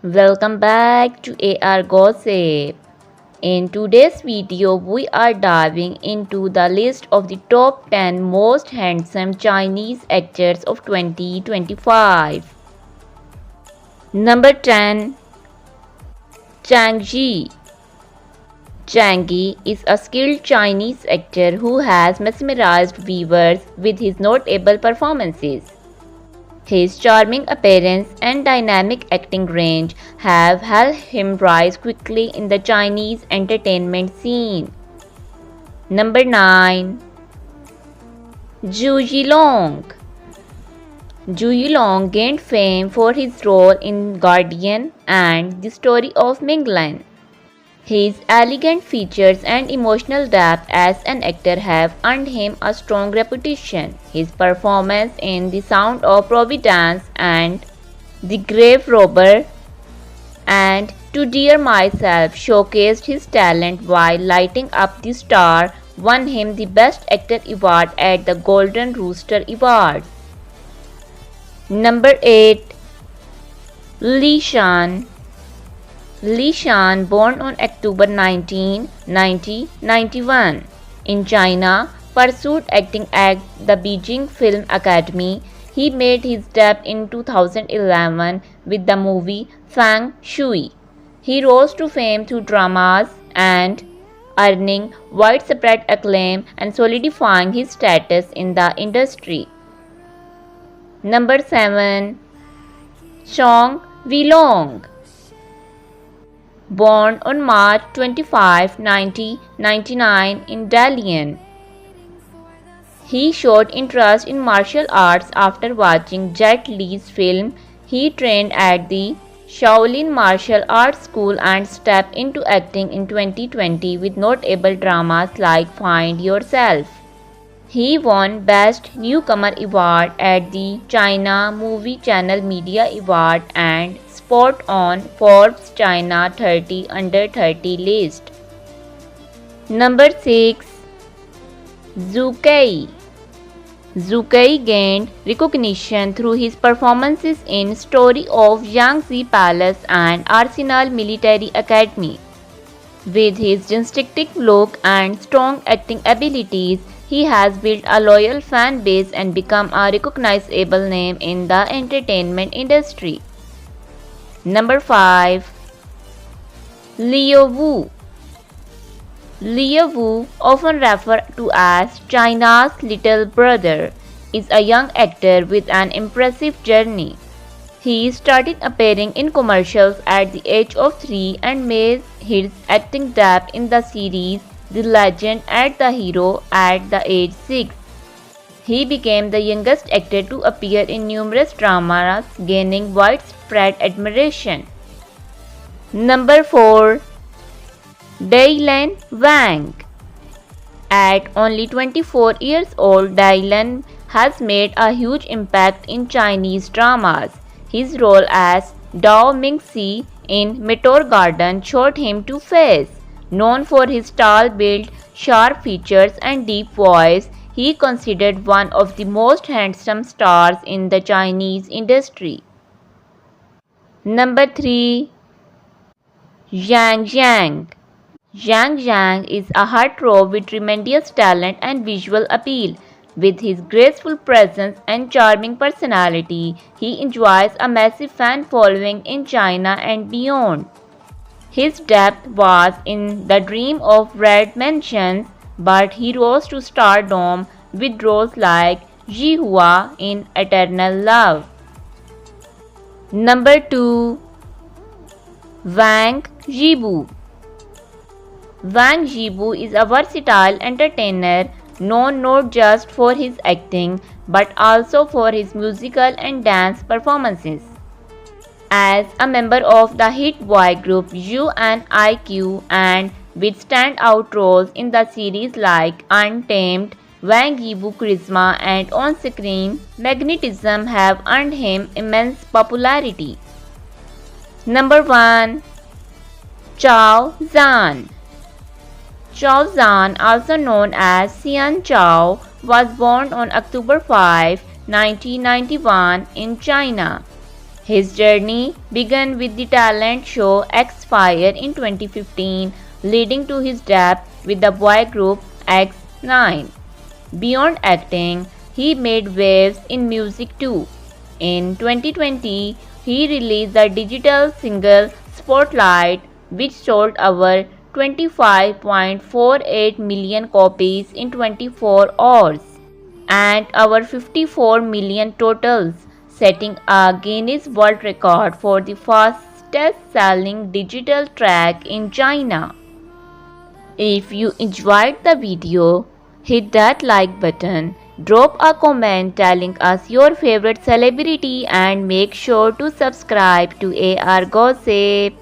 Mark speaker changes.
Speaker 1: Welcome back to AR Gossip. In today's video, we are diving into the list of the top 10 most handsome Chinese actors of 2025. Number 10. Zhang Ji. Zhang Yi is a skilled Chinese actor who has mesmerized viewers with his notable performances. His charming appearance and dynamic acting range have helped him rise quickly in the Chinese entertainment scene. Number 9. Zhu Yilong. Zhu Yilong gained fame for his role in Guardian and The Story of Minglan. His elegant features and emotional depth as an actor have earned him a strong reputation. His performance in The Sound of Providence and The Grave Robber and To Dear Myself showcased his talent while lighting up the star won him the Best Actor award at the Golden Rooster Awards. Number 8. Li Shan. Li Shan, born on October 19, 1991, in China, pursued acting at the Beijing Film Academy. He made his debut in 2011 with the movie Feng Shui. He rose to fame through dramas and earning widespread acclaim and solidifying his status in the industry. Number 7. Song Weilong. Born on March 25, 1999 in Dalian. He showed interest in martial arts after watching Jet Li's film. He trained at the Shaolin Martial Arts School and stepped into acting in 2020 with notable dramas like Find Yourself. He won Best Newcomer Award at the China Movie Channel Media Award and spot on Forbes China 30 Under 30 list. Number 6. Zhu Kai. Zhu Kai gained recognition through his performances in Story of Yangtze Palace and Arsenal Military Academy. With his distinctive look and strong acting abilities, he has built a loyal fan base and become a recognizable name in the entertainment industry. Number 5. Leo Wu. Leo Wu, often referred to as China's little brother, is a young actor with an impressive journey. He started appearing in commercials at the age of 3 and made his acting debut in the series The Legend at the Hero at the age 6. He became the youngest actor to appear in numerous dramas, gaining widespread admiration. Number 4. Dailan Wang. At only 24 years old, Dailan has made a huge impact in Chinese dramas. His role as Dao Mingxi in Meteor Garden showed him to face. Known for his tall build, sharp features and deep voice, he considered one of the most handsome stars in the Chinese industry. Number 3. Zhang Zhang. Zhang Zhang is a heartthrob with tremendous talent and visual appeal. With his graceful presence and charming personality, he enjoys a massive fan following in China and beyond. His debut was in The Dream of Red Mansions, but he rose to stardom with roles like Ji Hua in Eternal Love. Number 2. Wang Yibu. Wang Yibu is a versatile entertainer known not just for his acting but also for his musical and dance performances. As a member of the hit boy group UNIQ and with standout roles in the series like Untamed, Wang Yibu's charisma and on-screen magnetism have earned him immense popularity. Number 1. Zhao Zhan. Zhao Zhan, also known as Xian Zhao, was born on October 5, 1991 in China. His journey began with the talent show X Fire in 2015, leading to his debut with the boy group X9. Beyond acting, he made waves in music too. In 2020, he released the digital single Spotlight, which sold over 25.48 million copies in 24 hours and over 54 million totals, setting a Guinness World Record for the fastest selling digital track in China. If you enjoyed the video, hit that like button, drop a comment telling us your favorite celebrity and make sure to subscribe to AR Gossip.